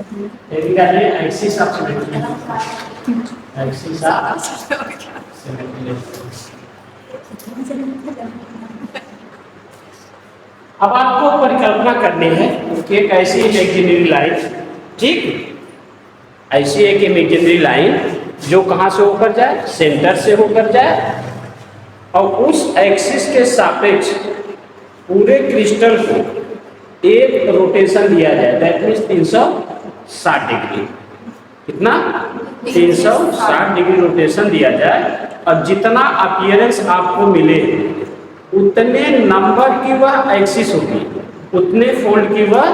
Axis of symmetry, axis of symmetry. अब आपको परिकल्पना करनी है कि एक ऐसी इमेजिनरी लाइन, ठीक, ऐसी एक इमेजिनरी लाइन जो कहां से होकर जाए, सेंटर से होकर जाए, और उस एक्सिस के सापेक्ष पूरे क्रिस्टल को एक रोटेशन दिया जाए, दैट मीन्स 360 डिग्री। कितना? 360 डिग्री रोटेशन दिया जाए, और जितना अपीयरेंस आपको मिले उतने नंबर की वह एक्सिस होगी, उतने फोल्ड की वह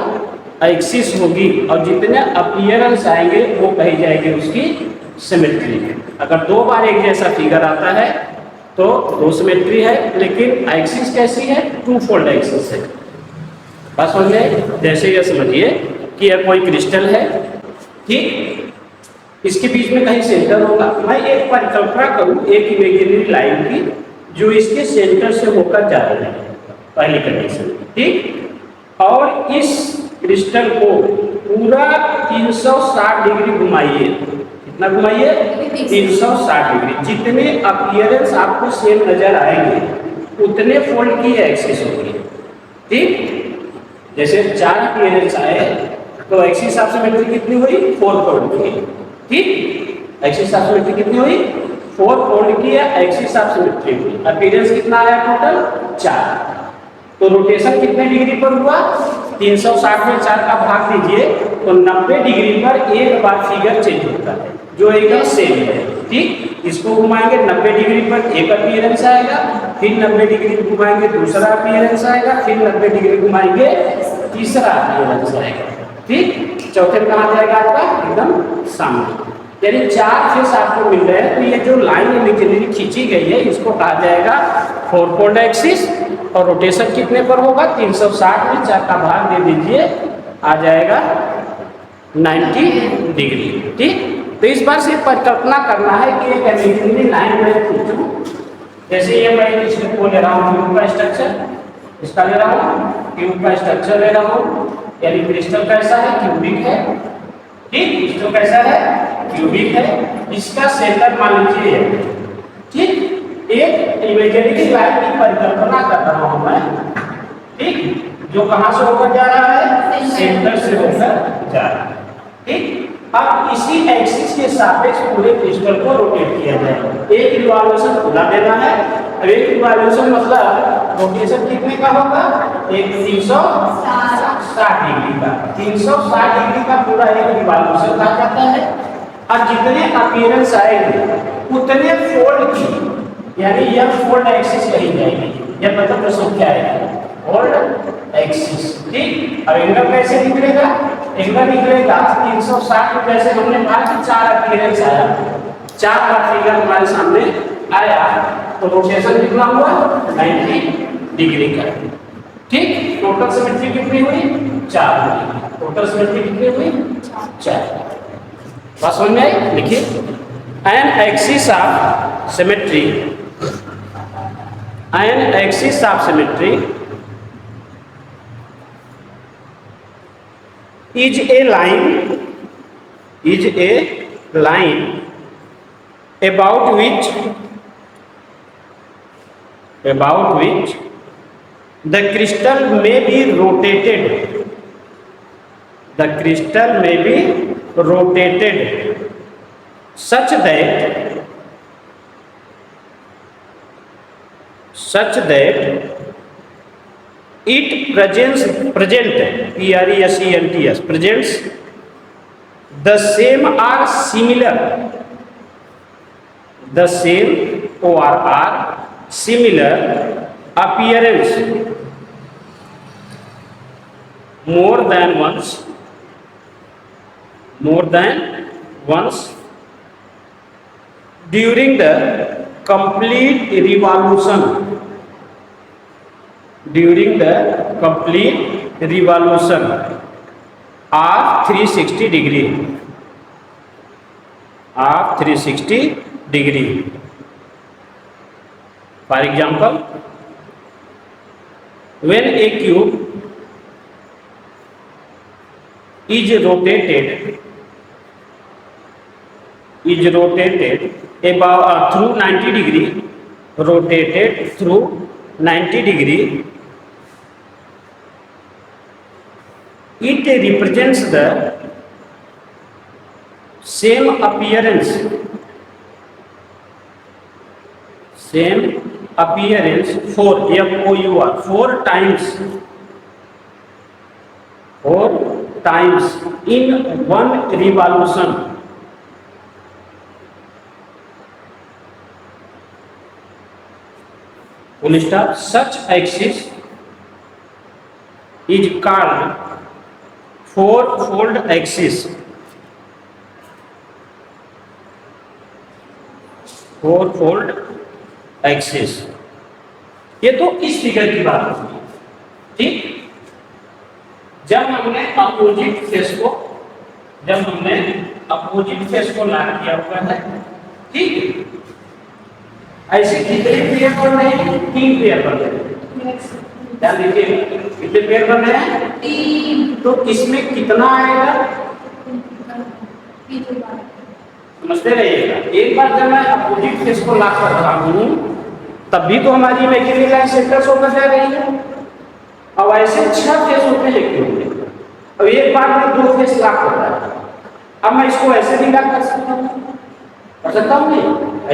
एक्सिस होगी, और जितने अपीयरेंस आएंगे वो कही जाएगी उसकी सिमेट्री। अगर दो बार एक जैसा फिगर आता है तो दो सिमेट्री है, लेकिन एक्सिस कैसी है? टू फोल्ड एक्सिस है। बस समझ में? जैसे ये समझिए कि यह कोई क्रिस्टल है, ठीक, इसके बीच में कहीं सेंटर होगा। मैं एक परिकल्पना करूं एक इमेजिनरी लाइन की जो इसके सेंटर से होकर जा रही है, पहली कंडीशन, ठीक, और इस क्रिस्टल को पूरा 360 डिग्री घुमाइए। कितना घुमाइए? 360 डिग्री। जितने अपीयरेंस आपको सेम नजर आएंगे उतने फोल्ड की एक्सिस होगी, ठीक। जैसे 4 अपीयरेंस आए तो एक्सिस ऑफ सिमेट्री कितनी हुई? 4 फोल्ड की, ठीक। एक्सिस ऑफ सिमेट्री कितनी हुई? 4 फोल्ड की है एक्सिस ऑफ सिमेट्री हुई। अपीयरेंस कितना आया टोटल? 4। तो रोटेशन कितने डिग्री पर हुआ? 360 में 4 का भाग दीजिए तो 90 डिग्री पर एक बार फिगर चेंज होता है जो एकदम सेम है, ठीक। इसको घुमाएंगे 90 डिग्री पर एक अपीयरेंस आएगा, फिर 90 डिग्री घुमाएंगे दूसरा अपीयरेंस आएगा, फिर 90 डिग्री घुमाएंगे तीसरा अपीयरेंस आएगा, ठीक। चौथे में कहाँ जाएगा आपका? एकदम सामने। यानी 4 फेस आपको मिल रहे हैं। तो ये जो लाइन इमेजिनरी खींची गई है इसको कहा जाएगा 4 फोल्ड एक्सिस, और रोटेशन कितने पर होगा? 360 में 4 का भाग दे दीजिए, आ जाएगा 90 डिग्री, ठीक। तो इस बार से परिकल्पना करना है कि एक इमेजिनरी लाइन मैं खींचूं। जैसे ये मैं इसको ले रहा हूँ क्यूब का स्ट्रक्चर, इसका ले रहा हूँ क्यूब का स्ट्रक्चर ले रहा हूँ, यानी क्रिस्टल कैसा है? क्यूबिक है, ठीक। क्रिस्टल कैसा है? क्यूबिक है। इसका सेंटर मान लीजिए, ठीक। एक इमेजिनरी लाइन की परिकल्पना कर रहा हूं मैं, ठीक, जो कहां से होकर जा रहा है? सेंटर से होकर जा रहा है, ठीक। अब इसी एक्सिस के सापेक्ष पूरे क्रिस्टल को रोटेट किया जाए। एक रिवॉल्यूशन पूरा देना है। अब एक रिवॉल्यूशन मतलब रोटेशन कितने का होगा? एक 360 डिग्री का। 360 डिग्री का पूरा एक रिवॉल्यूशन कहा जाता है। और जितने अपीयरेंस आएंगे उतने फोल्ड की, यानी यह फोल्ड एक्सिस कही जाएगी। यह मतलब जो संख्या है फोल्ड एक्सिस, ठीक। अब एंगल कैसे निकलेगा? एंगल निकलेगा 360 जैसे हमने कहा कि 4 अपीयरेंस आया, 4 का फिगर हमारे सामने आया, तो रोटेशन कितना हुआ? 90 डिग्री का, ठीक। टोटल सिमेट्री कितनी हुई? 4 हुई। टोटल सिमेट्री कितनी हुई? 4। बात समझ में आई? लिखिए, an axis of symmetry, an axis of symmetry is a line about which the crystal may be rotated, such that it presents the same or similar appearance more than once during the complete revolution of 360 degree. For example, when a cube is rotated about through 90 degree, rotated through 90 degree. It represents the same appearance four times in one revolution. Full stop. Such axis is called four-fold axis. Four-fold axis. ये तो इस figure की बात होगी, ठीक। जब हमने opposite face को ला किया हुआ है, ठीक। ऐसे कितने पेयर बन रहे हैं? 3 पेयर बन रहे हैं। ध्यान दीजिए, कितने पेयर बन रहे हैं? 3। तो इसमें कितना आएगा? समझते रहिएगा। एक बार जब मैं अपोजिट फेस को ला कर रहा हूं, तब भी तो हमारी इमेजिनरी लाइन सेंटर से होकर जा रही है। अब ऐसे 6 फेस होते हैं क्यों? अब एक बार में 2 फेस ला कर रहा है। अब मैं इसको ऐसे भी ला कर सकता हूं, नहीं,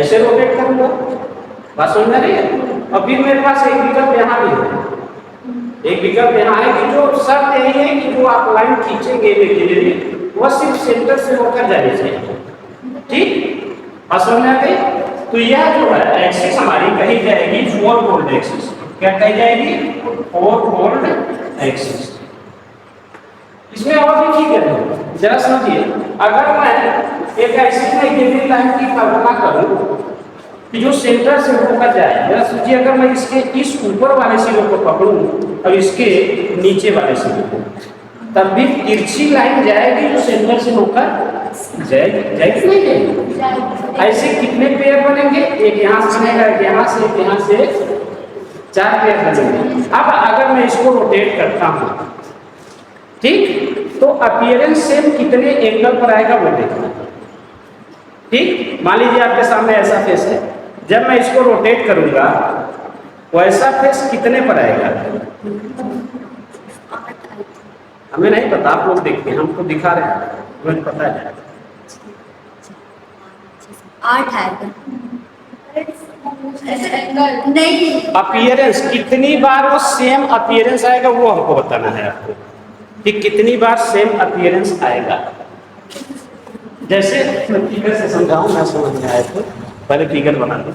ऐसे रोटेट करूंगा। बात समझ रही है? और फिर मेरे पास एक विकल्प यहाँ भी है, एक विकल्प यहाँ है कि जो शर्त यही है कि जो आप लाइन खींचेंगे इमेजिनरी, वह सिर्फ सेंटर से होकर जानी चाहिए, ठीक। बात समझ में आ गई? तो यह जो है एक्सिस हमारी कही जाएगी फोर-फोल्ड एक्सिस। क्या कही जाएगी? Four-fold axis. इसमें और भी ठीक है, जरा समझिए। अगर मैं एक ऐसी इमेजिनरी लाइन की कल्पना करूं कि जो सेंटर से होकर जाए, जरा सोचिए, अगर मैं इसके इस ऊपर वाले सिरे को पकड़ूं और इसके नीचे वाले सिरे को, तब भी तिरछी लाइन जाएगी जो सेंटर से होकर जाएगी नहीं जाएगी? ऐसे कितने पेयर बनेंगे? एक यहाँ से बनेगा, एक यहाँ से, एक यहाँ से, 4 पेयर बनेंगे। अब अगर मैं इसको रोटेट करता हूँ, ठीक, तो अपीयरेंस सेम कितने एंगल पर आएगा वो देखना, ठीक। मान लीजिए आपके सामने ऐसा फेस है, जब मैं इसको रोटेट करूंगा वैसा फेस कितने पर आएगा? हमें नहीं पता, आप लोग देखते हैं, हमको दिखा रहे हैं, मुझे पता है 8 आएगा। नहीं, अपीयरेंस कितनी बार वो सेम अपीयरेंस आएगा वो हमको बताना है आपको, कि कितनी बार सेम अपीयरेंस आएगा। जैसे मैं फिगर से समझाऊं, मैं समझ में आया तो पहले फिगर बना दो।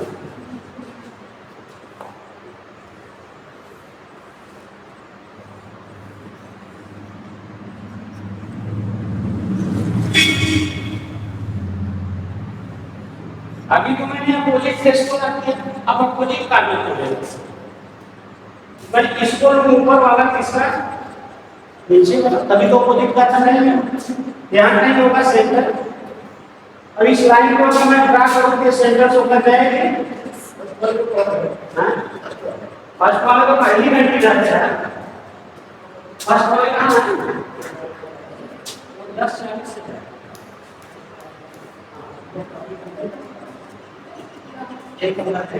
अभी तो मैंने अपोजिट फेस को रख दिया, अब अपोजिट कार्बन को ले, पर इसको ऊपर वाला तीसरा नीचे वाला, तभी तो अपोजिट का था नहीं। ध्यान नहीं होगा सेंटर। अब इस लाइन को अगर मैं ड्रा करूं तो सेंटर से होकर जाएगी, हां। फर्स्ट वाला तो पहली घंटी जाता है, फर्स्ट वाले कहां है? 10-40 से एक मिनट है।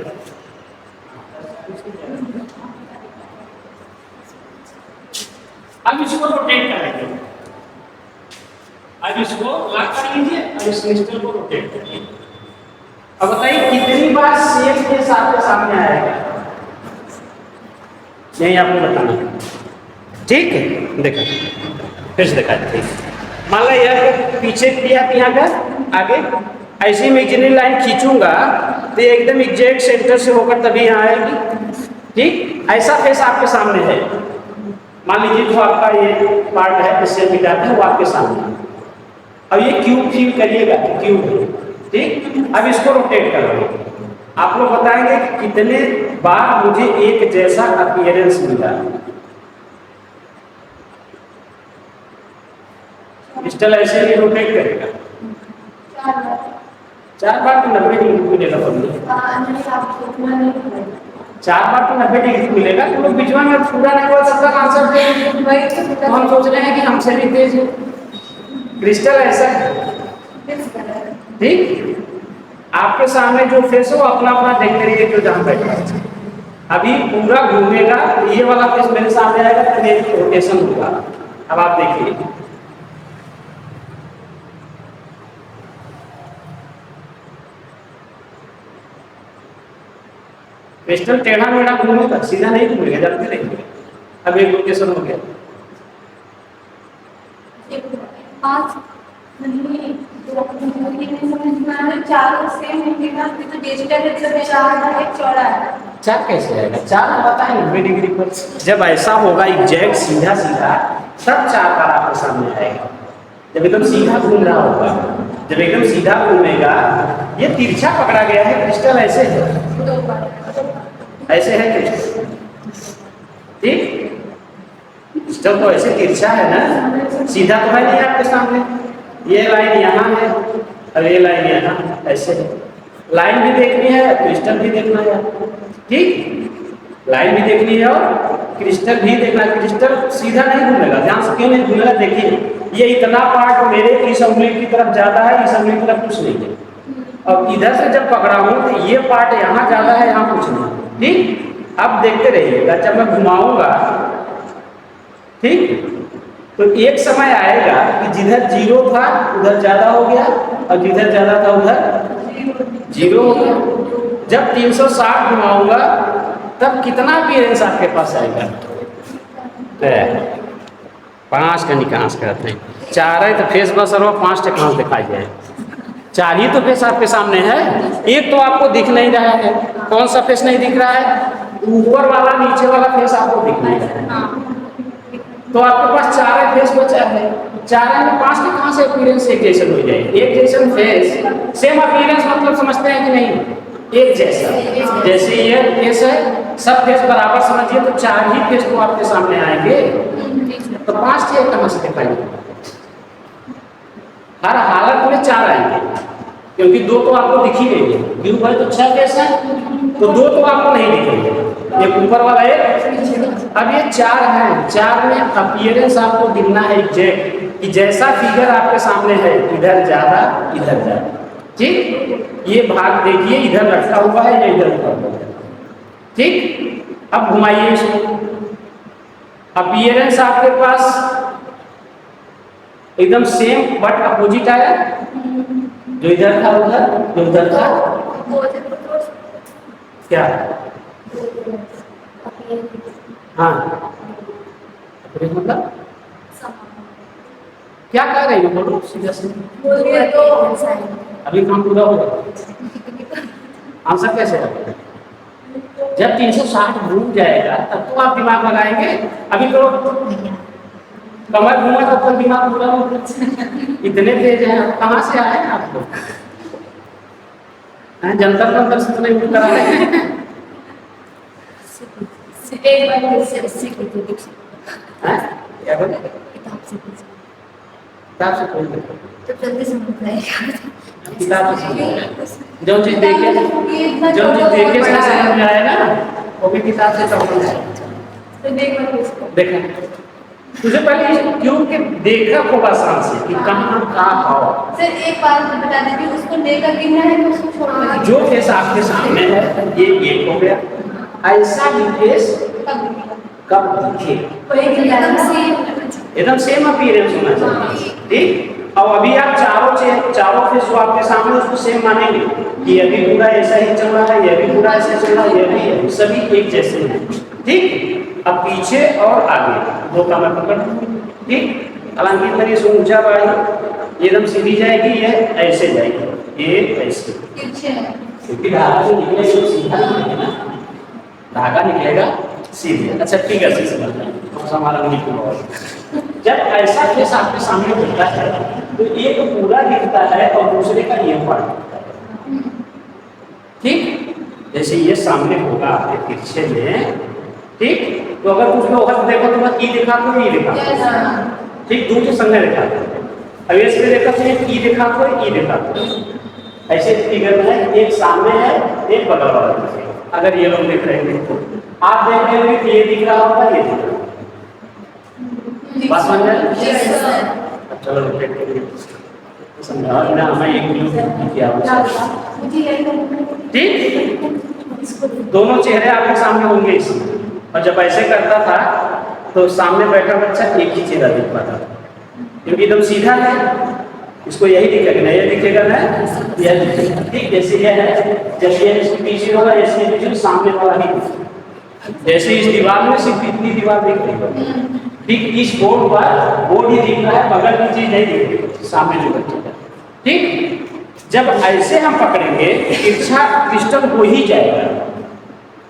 अब इसको रोटेट करेंगे, अब इसको लॉक कर लीजिए और इस क्रिस्टल को रोटेट करिए। अब बताइए कितनी बार सेम फेस आपके सामने आएगा? नहीं, आपको बताना, ठीक है। देखो फिर से दिखाते हैं। मान लो यह पीछे किया यहाँ का आगे, ऐसी इमेजिनरी लाइन खींचूंगा तो ये एकदम एग्जैक्ट सेंटर से होकर तभी यहाँ आएगी, ठीक। ऐसा फेस आपके सामने है। मान लीजिए जो आपका ये पार्ट है इससे मिटाते हैं वो आपके सामने। अब ये क्यूब फील करिएगा, क्यूब, ठीक। अब इसको रोटेट करोगे, आप लोग बताएंगे कि कितने बार मुझे एक जैसा अपीयरेंस मिला। क्रिस्टल ऐसे ही रोटेट करेगा 4 बार तो 90 डिग्री मिलेगा। 4 बार तो 90 डिग्री मिलेगा। तो बीच में पूरा नहीं बोल सकता आंसर दे, हम सोच रहे हैं कि हमसे भी तेज है। क्रिस्टल ऐसा है, ठीक। आपके सामने जो फेस हो अपना अपना देखते रहिए जो जहां बैठा है। अभी पूरा घूमेगा, ये वाला फेस मेरे सामने आएगा तो मेरी रोटेशन होगा। अब आप देखिए, क्रिस्टल टेढ़ा मेढ़ा घूमेगा, सीधा नहीं घूमेगा, जानते नहीं। अब एक रोटेशन हो गया। चार कैसे आएगा? चार पता है 90 डिग्री पर जब ऐसा होगा एग्जैक्ट सीधा सीधा, तब चार बार आपके सामने आएगा। जब एकदम सीधा घूम रहा होगा, जब एकदम सीधा घूमेगा, ये तिरछा पकड़ा गया है, क्रिस्टल ऐसे है, ऐसे है क्रिस्टल, ठीक। क्रिस्टल तो ऐसे तिरछा है ना, सीधा तो है नहीं आपके सामने। ये लाइन यहाँ है और ये लाइन यहाँ, ऐसे है। लाइन भी देखनी है, क्रिस्टल भी देखना है, ठीक। लाइन भी देखनी है और क्रिस्टल भी देखना है। क्रिस्टल सीधा नहीं घूमेगा, ध्यान से, क्यों नहीं घूमेगा देखिए, ये इतना पार्ट मेरे इस उंगली की तरफ ज्यादा है, इस उंगली की तरफ कुछ नहीं है। अब इधर से जब पकड़ा हूं तो ये पार्ट यहाँ ज्यादा है, यहाँ कुछ नहीं, ठीक। अब देखते रहिएगा, जब मैं घुमाऊंगा, ठीक, तो एक समय आएगा कि जिधर जीरो था उधर ज्यादा हो गया और जिधर ज्यादा था उधर जीरो हो गया। जब 360 घुमाऊंगा तब कितना अपीयरेंस आपके पास आएगा? 5 का निकांस करते हैं, 4 है तो फेस बस और 5 टिकांस दिखाई जाए। 4 ही तो फेस आपके सामने है, एक तो आपको दिख नहीं रहा है। कौन सा फेस नहीं दिख रहा है? ऊपर वाला, नीचे वाला फेस आपको दिख नहीं रहा है। तो आपके पास 4 फेस बचा है, 4 में 5 के कहाँ से अपीयरेंस एक जैसे हो जाए? एक जैसे फेस, सेम अपीयरेंस मतलब समझते हैं कि नहीं? एक जैसा, जैसे ये फेस है, सब फेस बराबर समझिए, तो 4 ही फेस तो आपके सामने आएंगे, तो 5 के कहाँ से दिखाएंगे? हर हालत में 4 आएंगे, क्योंकि 2 तो आपको दिख ही रही है। क्यों भाई? तो 6 फेस है, तो 2 तो आपको नहीं दिखेंगे, एक ऊपर वाला एक। अब ये 4 है, 4 में अपीयरेंस आपको दिखना है एग्जैक्ट, कि जैसा फिगर आपके सामने है, इधर ज्यादा इधर ज्यादा, ठीक। ये भाग देखिए, इधर रखा हुआ है या इधर रखा हुआ है, ठीक। अब घुमाइए इसको, अपीयरेंस आपके पास एकदम सेम बट अपोजिट आया, जो इधर था उधर, जो उधर था क्या? हाँ, मतलब क्या कह रही हो? बोलो सीधा सीधा। अभी काम पूरा होगा, आंसर कैसे है? जब 360 घूम जाएगा तब तो आप दिमाग लगाएंगे। अभी तो कमर घूमा तब तो दिमाग पूरा होगा। इतने तेज हैं, कहाँ से आए हैं आप लोग? जंतर मंतर से तो नहीं उठ कर आए हैं? क्या बोले? किताब से कोई तो जल्दी समझ जाएगा। किताब से जो चीज देखे से समझ में आए ना, वो भी किताब से समझ में आए। देखा तुझे पहले क्योंकि देखा खूब आसान से कि कहाँ का भाव। सर एक बात बता दीजिए, उसको लेकर गिनना है कि उसको छोड़ना? जो फेस आपके सामने है ये एक हो गया, ऐसा ही फेस कब दिखे? एकदम सेम अपीयरेंस होना चाहिए, ठीक। और अभी आप चारों फेस जो आपके सामने उसको सेम मानेंगे कि ये भी पूरा ऐसा ही चल रहा है, ये भी पूरा ऐसा चल रहा है, ये भी, सभी एक जैसे हैं, ठीक। अब पीछे और आगे 2 का मैं पकड़, ठीक। हालांकि इधर ये ऊंचा बढ़ी, एकदम सीधी जाएगी, ये ऐसे जाएगी, ये ऐसे, क्योंकि धागा जो निकलेगा सीधा निकलेगा ना, धागा निकलेगा सीधे। अच्छा ठीक है, सही समझ रहे हैं, हमारा नहीं। जब ऐसा फेस आपके सामने होता है तो एक पूरा दिखता है और दूसरे का ये पार्ट दिखता है, ठीक। जैसे ये सामने होगा आपके पीछे में, ठीक। तो अगर कुछ लोग हद देखो तो मत ई दिखा तो ई दिखा, ठीक, दूसरे संग दिखा। अब इसमें देखा तो ई दिखा तो ई दिखा, ऐसे फिगर में एक सामने है एक बगल वाला। अगर ये लोग देख रहे हैं तो आप देख रहे होंगे कि ये दिख रहा होगा, ये दिख रहा होगा, बात समझ में? चलो रोटेट करिए, समझा ना हमें 1 किलो की आवश्यकता। मुझे यही करना ठीक, दोनों चेहरे आपके सामने होंगे इसमें, और जब ऐसे करता था तो सामने बैठा बच्चा एक ही चेहरा दिख पाता था, क्योंकि एकदम सीधा है, इसको यही दिखेगा ना, ये दिखेगा ना, यह दिखेगा। ठीक, जैसे यह है, जब ये इसके पीछे होगा, इसके पीछे सामने वाला ही दिखेगा। जैसे इस दीवार में सिर्फ इतनी दीवार दिख रही है, ठीक इस बोर्ड पर बोर्ड ही दिख रहा है, बगल की चीज नहीं दिख रही सामने जो बच्चे का। ठीक, जब ऐसे हम पकड़ेंगे तिरछा क्रिस्टल हो ही जाएगा,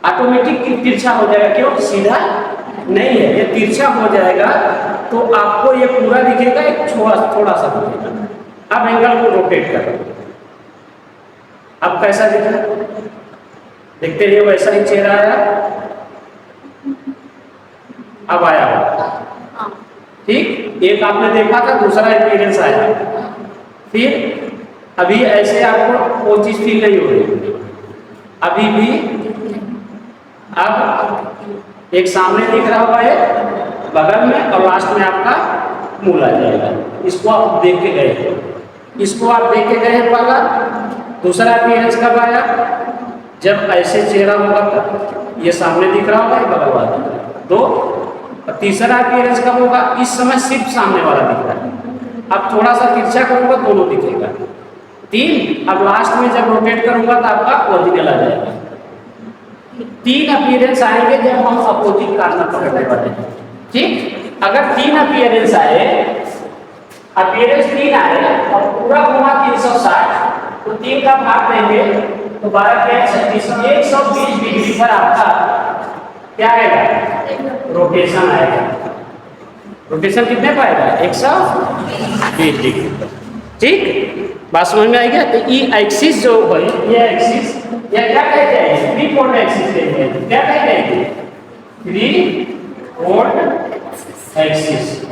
ऑटोमेटिक तिरछा हो जाएगा, क्यों? सीधा नहीं है, ये तिरछा हो जाएगा तो आपको ये पूरा दिखेगा, एक थोड़ा सा दिखेगा। अब एंगल को रोटेट करो, अब कैसा दिखा? देखते रहिए, वैसा ही चेहरा आया, अब आया हो। ठीक, एक आपने देखा था, दूसरा एक्सपीरियंस आया, फिर अभी ऐसे आपको वो चीज फील नहीं हो रही, अभी भी अब एक सामने दिख रहा होगा, एक बगल में, और लास्ट में आपका मूल आ जाएगा। इसको आप देख के गए, इसको आप देख के गए पहला, दूसरा अपीयरेंस कब आया? जब ऐसे चेहरा होगा तब ये सामने दिख रहा होगा, ये बगल वाला दिख रहा है, दो। और तीसरा अपीयरेंस कब होगा? इस समय सिर्फ सामने वाला दिख रहा है, अब थोड़ा सा तिरछा करूंगा दोनों दिखेगा। 3, अब लास्ट में जब रोटेट करूंगा तो आपका ओरिजिनल आ जाएगा। 3 अपीयरेंस आएंगे जब हम अपोजिट कार्नर पकड़ने वाले हैं। ठीक, अगर 3 अपीयरेंस आए, अपीयरेंस 3 आए और पूरा घुमा 360, तो 3 का भाग देंगे तो 12 के 36, 120 डिग्री पर आपका क्या आएगा? रोटेशन आएगा। रोटेशन कितने पर आएगा? 120 डिग्री। ठीक, बात समझ में आएगा? तो ई एक्सिस जो है, ये एक्सिस या क्या कहे जाएगी? 3 फोल्ड एक्सिस कहे जाएगी। क्या कहे जाएगी? 3 फोल्ड एक्सिस।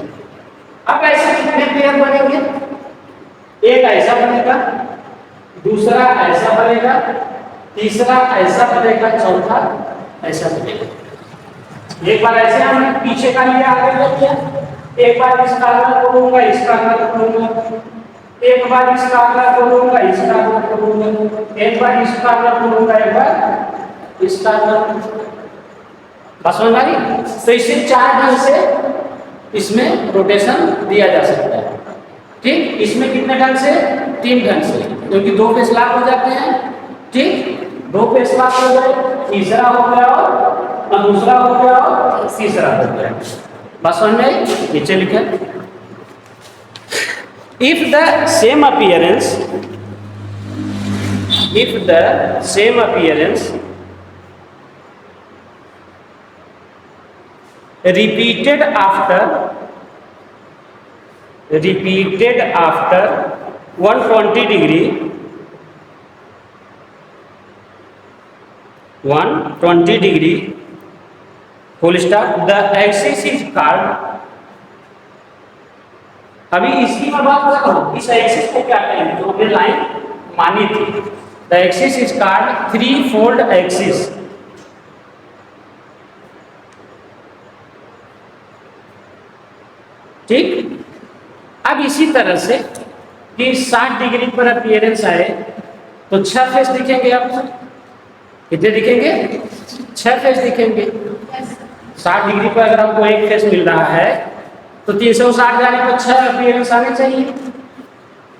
अब ऐसे कितने पेयर बनेंगे? एक ऐसा बनेगा, दूसरा ऐसा बनेगा, तीसरा ऐसा बनेगा, चौथा ऐसा बनेगा। एक बार ऐसे हमने पीछे का लिया, आगे का लिया, एक बार इस कार्नर को लूंगा, इस कार्नर को लूंगा, एक बार इस कार्नर को लूंगा, इस कार्नर को लूंगा, एक बार इस कार्नर को लूंगा, एक बार इस कार्नर। बस समझ आई? तो इसे 4 ढंग से इसमें रोटेशन दिया जा सकता है। ठीक, इसमें कितने ढंग से? 3 ढंग से, क्योंकि 2 पे स्लैब हो जाते हैं। ठीक, 2 पे स्लैब हो गए, तीसरा हो गया और दूसरा हो गया और तीसरा हो गया। बस समझ में आई? नीचे लिखा, if the same appearance repeated after 120 degree, 120 degree, full stop, the axis is called। अभी इसकी मैं बात कर रहा हूं, इस एक्सिस को क्या कहेंगे? जो हमने लाइन मानी थी, the axis is called 3 fold axis. ठीक, अब इसी तरह से कि 60 डिग्री पर अपीयरेंस आए तो 6 फेस दिखेंगे आपको। कितने दिखेंगे? 6 फेस दिखेंगे। 60 डिग्री पर अगर आपको एक फेस मिल रहा है तो 360 जाने पर 6 अपीयरेंस आने चाहिए।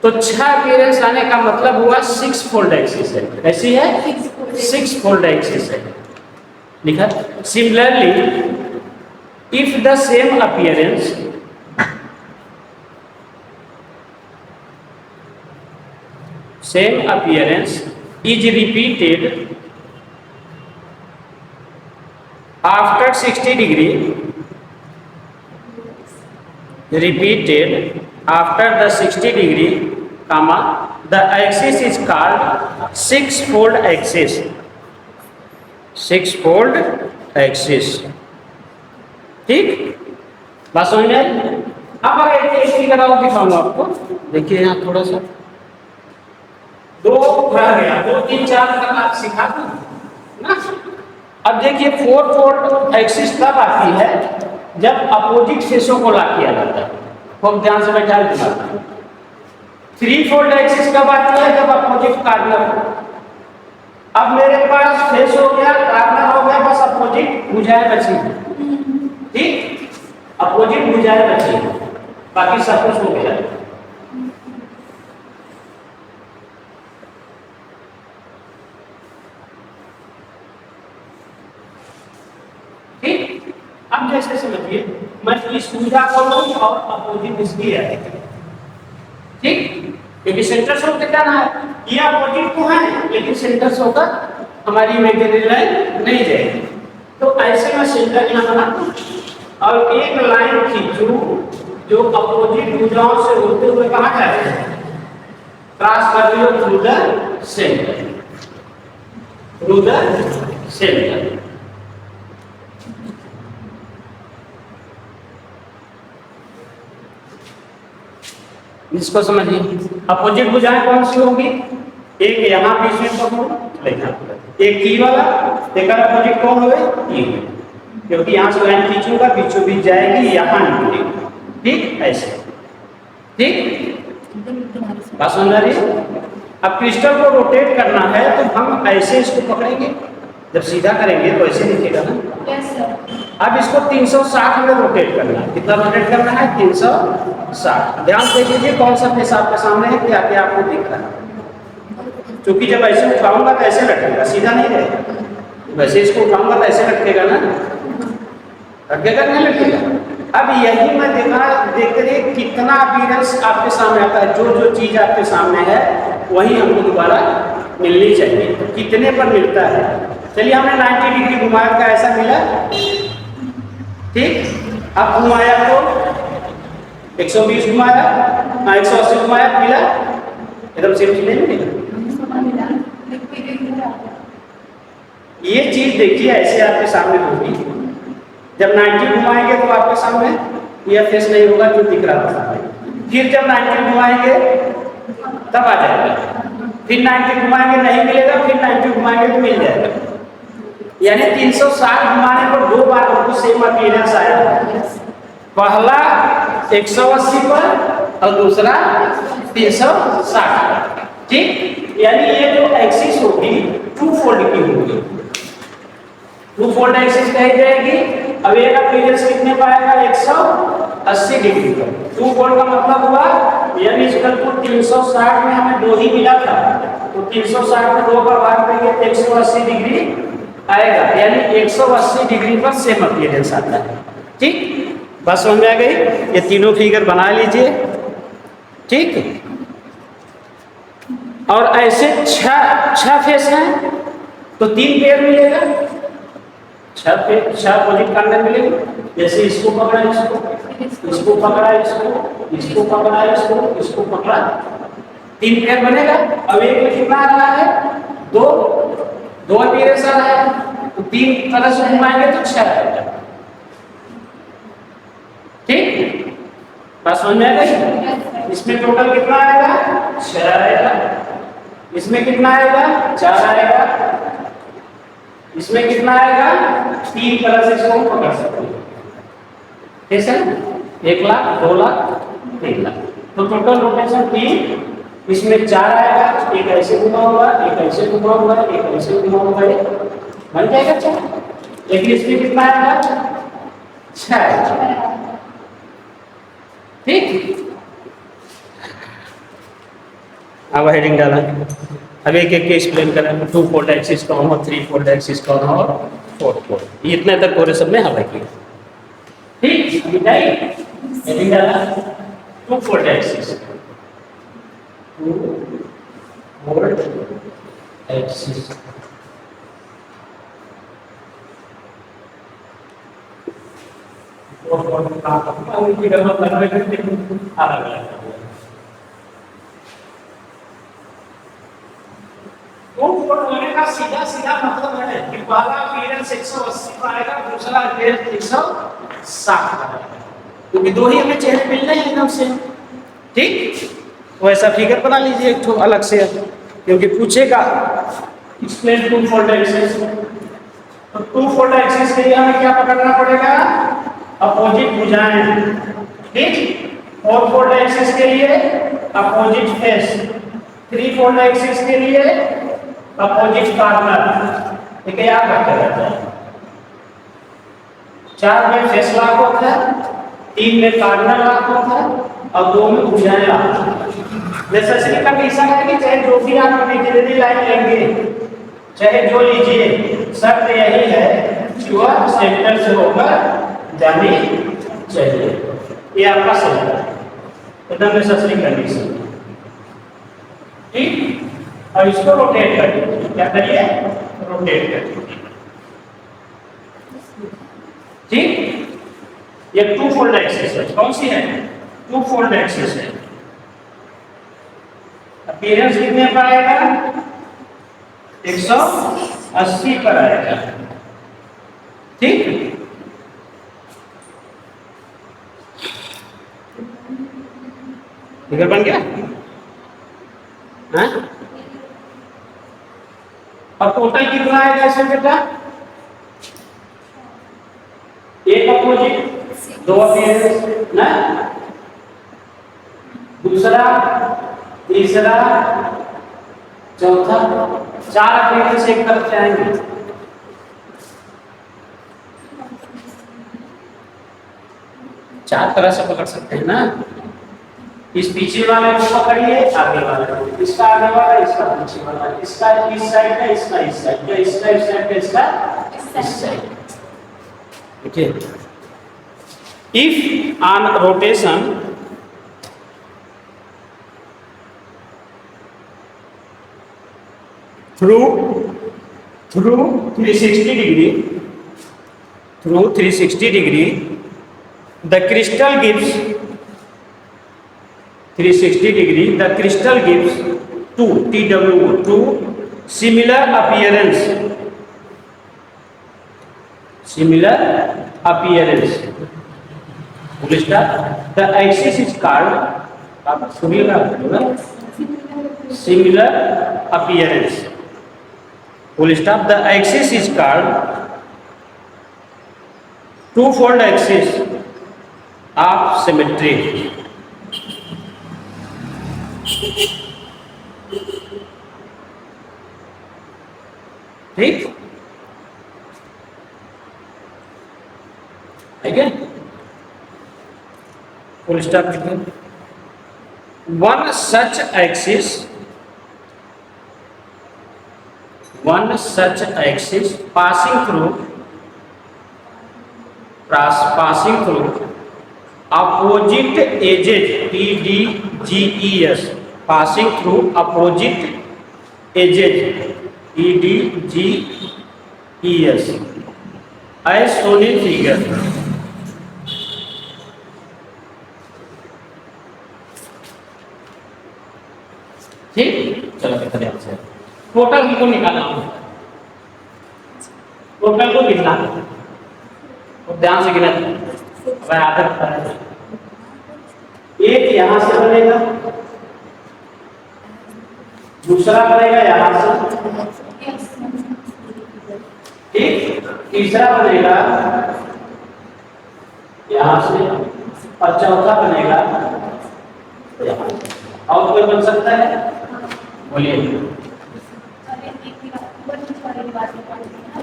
तो 6 अपीयरेंस आने का मतलब हुआ 6 फोल्ड एक्सिस है। ऐसी है 6 फोल्ड एक्सिस है, लिखा। Similarly if the same appearance is repeated after 60 degree, repeated after the 60 degree, comma, the axis is called 6 fold axis, 6 fold axis। ठीक, बात समझ में आई? अब अगर एक फिगर और दिखाऊंगा आपको, देखिए यहाँ थोड़ा सा 2 रह गया, 2 3 4 तक आप सिखा दो ना। अब देखिए 4 फोल्ड एक्सिस तब आती है जब अपोजिट फेसों को लॉक किया जाता है। खूब ध्यान से बैठा दिमाग। थ्री फोल्ड एक्सिस कब आती है? जब अपोजिट कार्नर हो। अब मेरे पास फेस हो गया, कार्नर हो गया, बस अपोजिट भुजाएं बची, ठीक, अपोजिट भुजाएं बची, बाकी सब कुछ हो गया। ठीक, अब जैसे समझिए मैं इस भुजा को लूं और अपोजिट इसकी है, ठीक, क्योंकि सेंटर से होकर क्या ना है, ये अपोजिट को है लेकिन सेंटर से होकर हमारी इमेजिनरी लाइन नहीं जाएगी। तो ऐसे मैं सेंटर यहाँ बनाता और एक लाइन खींचूं जो अपोजिट भुजाओं से होते हुए कहाँ जाए, क्रॉस कर लियो through the centre, through the centre. इसको समझिए, अपोजिट भुजाएं कौन सी होंगी? एक यहाँ बीच में पकड़ो, एक की वाला, एक अपोजिट कौन हुए? की, क्योंकि यहाँ से लाइन खींचूंगा बीचों बीच जाएगी, यहाँ निकलेगी, ठीक, ऐसे, ठीक, बात समझ आ रही है? अब क्रिस्टल को रोटेट करना है तो हम ऐसे इसको पकड़ेंगे, जब सीधा करेंगे तो ऐसे दिखेगा ना। Yes sir. अब इसको 360 में रोटेट करना है। कितना रोटेट करना है? 360। ध्यान से देखिए कौन सा फेस आपके सामने है, क्या क्या आपको दिख रहा है। क्योंकि जब ऐसे उठाऊंगा तो ऐसे लटकेगा, सीधा नहीं रहेगा, वैसे इसको उठाऊंगा तो ऐसे लटकेगा ना, लटकेगा नहीं लटकेगा। अब यही मैं देखते रहिए कितना अपीयरेंस आपके सामने आता है, जो जो चीज आपके सामने है वही हमको दोबारा मिलनी चाहिए। तो कितने पर मिलता है? चलिए हमने 90 डिग्री घुमाया का ऐसा मिला, ठीक, अब घुमाया तो 120 घुमाया, 180 घुमाया, मिला, एकदम सेम चीज नहीं मिलेगा। ये चीज देखिए ऐसे आपके सामने होगी, जब 90 घुमाएंगे तो आपके सामने यह फेस नहीं होगा जो दिख रहा था, फिर जब 90 घुमाएंगे तब आ जाएगा, फिर 90 घुमाएंगे नहीं मिलेगा, फिर 90 घुमाएंगे तो मिल जाएगा। यानी 360 घुमाने पर दो बार हमको सेम अपीयरेंस आया, पहला 180 पर और दूसरा 360 पर, ठीक। यानी ये जो एक्सिस होगी टू फोल्ड की होगी, टू फोल्ड एक्सिस कही जाएगी। अब एक अपीयरेंस कितने पाएगा? 180 डिग्री पर। टू फोल्ड का मतलब हुआ यानी इसका तो 360 में हमें दो ही मिला था, तो 360 में दो का भाग देंगे तो 180 डिग्री आएगा, यानी 180 डिग्री पर सेम अपीयरेंस आता है, ठीक। बस समझ में आ गई? ये तीनों फिगर बना लीजिए, ठीक। और ऐसे छह फेस हैं तो 3 पेयर मिलेगा, 6 अपोजिट कार्नर मिलेंगे। जैसे इसको पकड़ा, इसको पकड़ा, इसको पकड़ा, इसको पकड़ा, 3 पेयर बनेगा। अब एक में कितना आ रहा है? 2 अपीयरेंस आ रहा है, तो 3 तरह से घुमाएंगे तो 6 आएगा, ठीक। बात समझ में आएगा? इसमें टोटल कितना आएगा? 6 आएगा। इसमें कितना आएगा? 4 आएगा। इसमें कितना आएगा? 3 तरह से इसको पकड़ सकते हैं, ठीक है? 1 लाख, 2 लाख, 3 लाख, तो टोटल रोटेशन 3। इसमें 4 आएगा, एक ऐसे घुमा हुआ, एक ऐसे घुमा हुआ, एक ऐसे घुमा हुआ, बन जाएगा 4। लेकिन इसमें कितना आएगा? 6 आएगा, ठीक। अब हेडिंग डाला, अब एक एक के एक्सप्लेन करें। 2 फोल्ड एक्सिस कौन हो, 3 फोल्ड एक्सिस कौन हो, 4 फोल्ड, इतने तक पूरे सब में हवा किया, ठीक। हेडिंग डाला 2 फोल्ड एक्सिस, 2 फोल्ड एक्सिस, सीधा सीधा मतलब है कि पहला अपीयरेंस 180 का आएगा, दूसरा अपीयरेंस 160 का आएगा, क्योंकि दो ही हमें चेहरे मिलने हैं एकदम से, ठीक। वैसा फिगर बना लीजिए एक ठो अलग से, क्योंकि पूछेगा एक्सप्लेन 2 फोल्ड एक्सिस। तो 2 फोल्ड एक्सिस के लिए हमें क्या पकड़ना पड़ेगा? अपोजिट भुजाएं, ठीक। 4 फोल्ड एक्सिस के लिए अपोजिट फेस, 3 फोल्ड एक्सिस के लिए अपोजिट कॉर्नर। ये याद रखते रहते हैं। 4 में फेस लॉक होता है, 3 में कॉर्नर लॉक होता है और 2 में भुजाएं लॉक होता है। नेसेसरी कंडीशन है कि चाहे जो भी आप इमेजिनरी लाइन लेंगे, चाहे जो लीजिए, शर्त यही है कि वह सेंटर से होकर जानी चाहिए। ये आपका सेंटर है, एकदम नेसेसरी कंडीशन। ठीक, और इसको रोटेट करिए। क्या करिए? रोटेट करिए। ठीक, ये 2 फोल्ड एक्सिस है। कौन सी है? 2 फोल्ड एक्सिस है। अपीयरेंस कितने पर आएगा? 180 पर आएगा। ठीक, फिगर बन गया। हाँ? अब टोटल कितना आएगा इसमें बेटा? एक अपोजिट, 2 अपीयरेंस ना, दूसरा, तीसरा, चौथा, 4 अपीयरेंस एक तरफ से आएंगे। चार तरह से पकड़ सकते हैं ना। इस पीछे वाले को पकड़िए, आगे वाले को, इसका आगे वाला, इसका पीछे वाला, इसका इस साइड का, इसका इस साइड का, इसका इस साइड का, इसका इस side. Okay, if on rotation through 360 degree, the crystal gives 360 degree, the crystal gives two similar appearance. The axis is called, आप सुनिएगा, similar appearance. Full stop. The axis is called two-fold axis of symmetry. ठीक, again full stop. One such axis passing through opposite edges, PDGES, passing through opposite edges, PDGES, as shown in figure. ठीक, चलो कहते हैं आपसे total हमको निकालना है। Total को लिखना है और ध्यान से गिना। आदत है, एक यहां से बनेगा, दूसरा बनेगा यहां से, ठीक, तीसरा बनेगा यहां से और चौथा बनेगा यहां से। और कोई बन सकता है? बोलिए।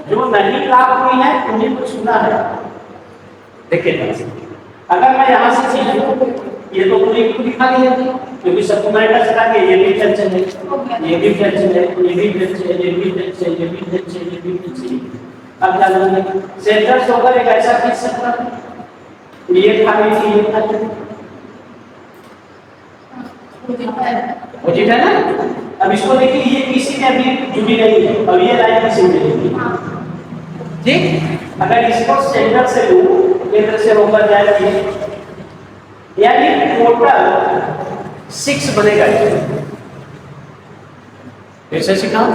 जो नहीं प्राप्त हुई है उन्हीं को सुना है। देखिए, अगर मैं यहाँ से चीज ये तो पूरी पूरी खाली है, क्योंकि सबको मैं टच करा के ये भी टच है, ये भी टच है, ये भी टच है, ये भी टच है, ये भी टच है, ये भी टच है। अब क्या करेंगे? सेंटर से होकर एक ऐसा खींच सकता है, ये खाली थी, ये खाली थी, अपोजिट है ना। अब इसको देखिए, ये किसी में अभी जुड़ी नहीं है और ये लाइन किसी में जुड़ी है। ठीक, अगर इसको सेंटर से लूं, केंद्र से होकर जाएगी, यानी टोटल 6 बनेगा। कैसे सिखाऊं?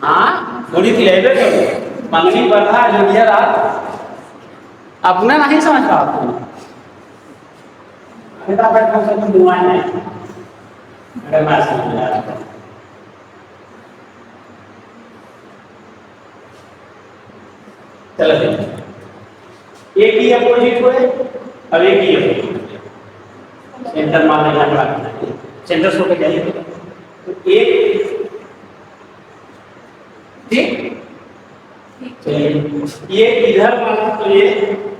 हाँ, थोड़ी सी लेबर करो, मंगली बढ़ा जो दिया रात अपना नहीं समझ पा आपको बेटा बैठा सब दुआएं नहीं, अगर मैं समझ में आ रहा था। चलो एक ही अपोजिट को है, अब एक ही अपोजिट, सेंटर मान लेना पड़ा, सेंटर से होकर जाइए तो एक, ठीक, चलिए ये इधर वाला तो ये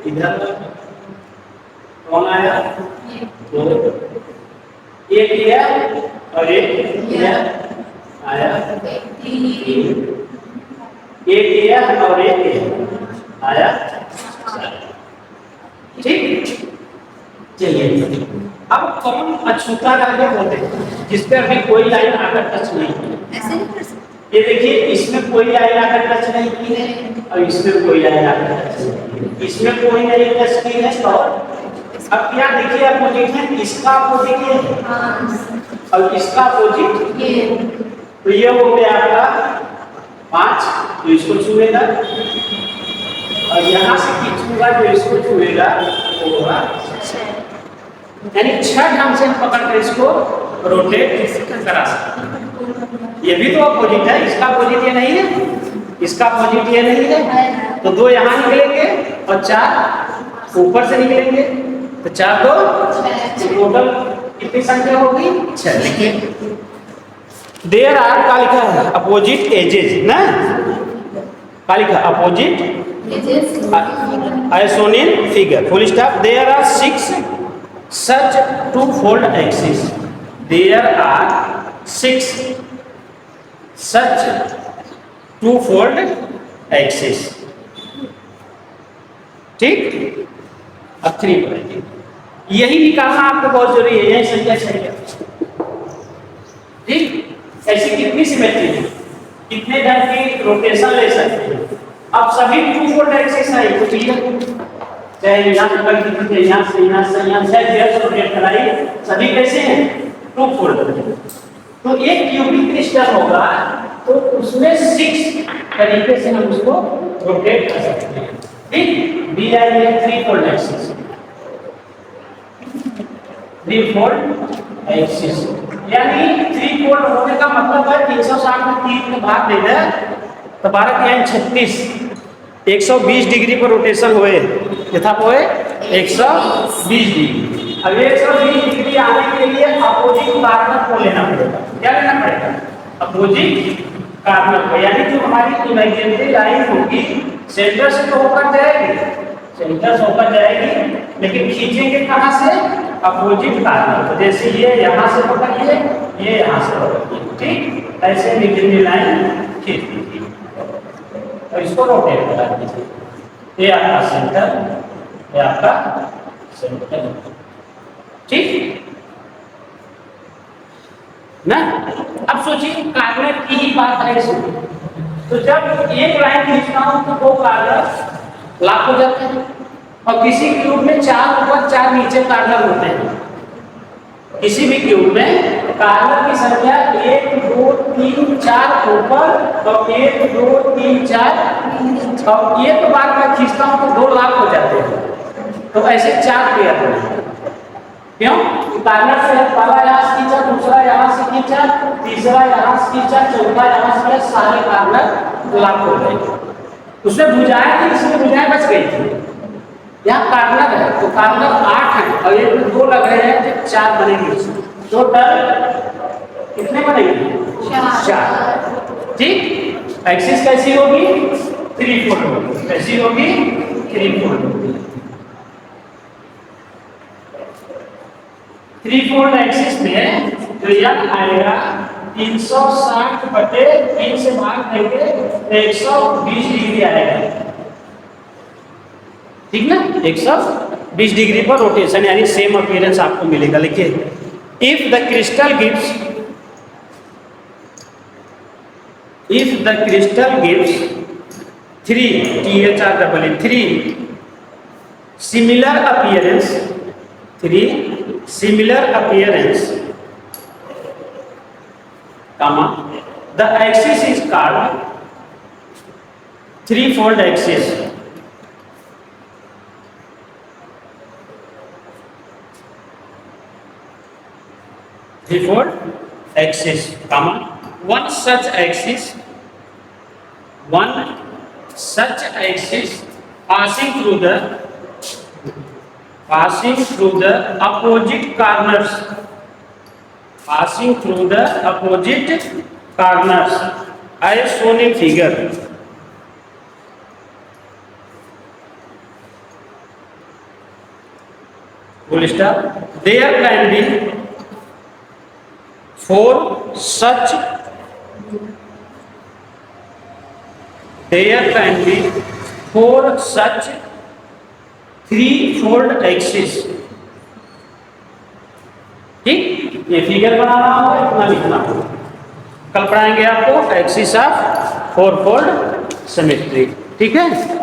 इधर कौन आया, दो, एक ये और एक ये आया, एक ये और एक ये आया, ठीक। चलिए अब कौन अछूता राज्य होते हैं जिस पे अभी कोई लाइन आकर टच नहीं की, ऐसे नहीं कर सकते। ये देखिए इसमें कोई लाइन आकर टच नहीं की है और इसमें कोई लाइन आकर टच नहीं की है, इसमें कोई नहीं टच की है और अब क्या देखिए अपोजिट है, इसका अपोजिट ये और इसका अपोजिट ये, तो ये हो गया आपका 5, तो इसको छुएगा और यहाँ से खींचूंगा जो इसको छुएगा वो होगा, यानी 6 ढंग से हम पकड़ कर इसको रोटेट करा सकते हैं। ये भी तो अपोजिट है, इसका अपोजिट ये नहीं है, इसका अपोजिट ये नहीं है, तो 2 यहाँ निकलेंगे और 4 ऊपर से निकलेंगे, तो 4 2 टोटल कितनी संख्या होगी 6। लिखिए देयर आर का लिखा है अपोजिट एजेस ना, का लिखा opposite as shown in figure, full stop, there are 6 such two-fold axes, there are 6 such two-fold axes, ठीक। अब 3 पढ़ेंगे, यही निकालना आपको बहुत जरूरी है, यही संख्या चाहिए, ठीक। ऐसी कितनी सिमेट्री है, कितने ढंग की रोटेशन ले सकते हैं। अब सभी टू फोल्ड एक्सिस है तो क्लियर, चाहे यहाँ से कट दीजिए, यहाँ से यहाँ से यहाँ से डेढ़ रोटेट कराइए, सभी कैसे हैं टू फोल्ड। तो एक क्यूबिक क्रिस्टल होगा तो उसमें 6 तरीके से हम उसको रोटेट कर सकते हैं, ठीक। D I A 3 fold axis, 3 fold axis, यानी 3 फोल्ड होने का मतलब है 360 में 3 में भाग दे दे तो 12 यानी 36, 120 डिग्री पर रोटेशन हुए, यथा हुए 120 डिग्री। अब 120 डिग्री आने के लिए अपोजिट कार्नर को लेना पड़ेगा, क्या लेना पड़ेगा, अपोजिट कार्नर को, यानी जो हमारी इमेजिनरी लाइन होगी सेंटर से तो होकर जाएगी, सेंटर से होकर जाएगी, लेकिन खींचेंगे कहाँ से, अपोजिट कार्नर को, जैसे ये यहाँ से पकड़िए, ये यहाँ से पकड़िए, ठीक। ऐसे इमेजिनरी लाइन खींच दीजिए और इसको रोटेट करा दीजिए, ये आपका सेंटर, ये आपका सेंटर, ठीक ना। अब सोचिए कार्नर की ही बात है इसमें, तो जब एक लाइन खींचता हूं तो 2 कार्नर लॉक हो जाते हैं और किसी क्यूब में 4 ऊपर 4 नीचे कार्नर होते हैं, किसी भी क्यूब में कार्नर की संख्या 1 2 3 4 ऊपर और 1 2 3 4 और एक बार मैं खींचता हूं तो 2 लाख हो जाते हैं, तो ऐसे 4 पेयर बने, क्यों, कार्नर से पहला यहाँ से खींचा, दूसरा यहाँ से खींचा, तीसरा यहाँ से खींचा, चौथा यहाँ से खींचा, सारे कार्नर लाख हो गए। उसमें भुजाएं थी, इसमें भुजाएं बच गई थी, यहाँ कार्नर है तो कार्नर 8 है और ये 2 लग रहे हैं तो 4 बनेंगे, टोटल कितने बनेंगे 4, ठीक। एक्सिस कैसी होगी 3 फोल्ड होगी, कैसी होगी 3 फोल्ड होगी, 3 फोल्ड एक्सिस में जो यह आएगा 360/3 से भाग देंगे 120 डिग्री आएगा, ठीक ना, 120 डिग्री पर रोटेशन यानी सेम अपीयरेंस आपको मिलेगा। लिखिए if the crystal gives 3 similar appearance, comma, the axis is called 3-fold axis. Three-fold axis, comma, one such axis passing through the passing through the opposite corners, passing through the opposite corners as shown in figure. Full stop. There can be four such three-fold axis. ठीक, ये figure बनाना होगा, इतना लिखना होगा. कल पढ़ाएंगे आपको axis of four fold symmetry. ठीक है.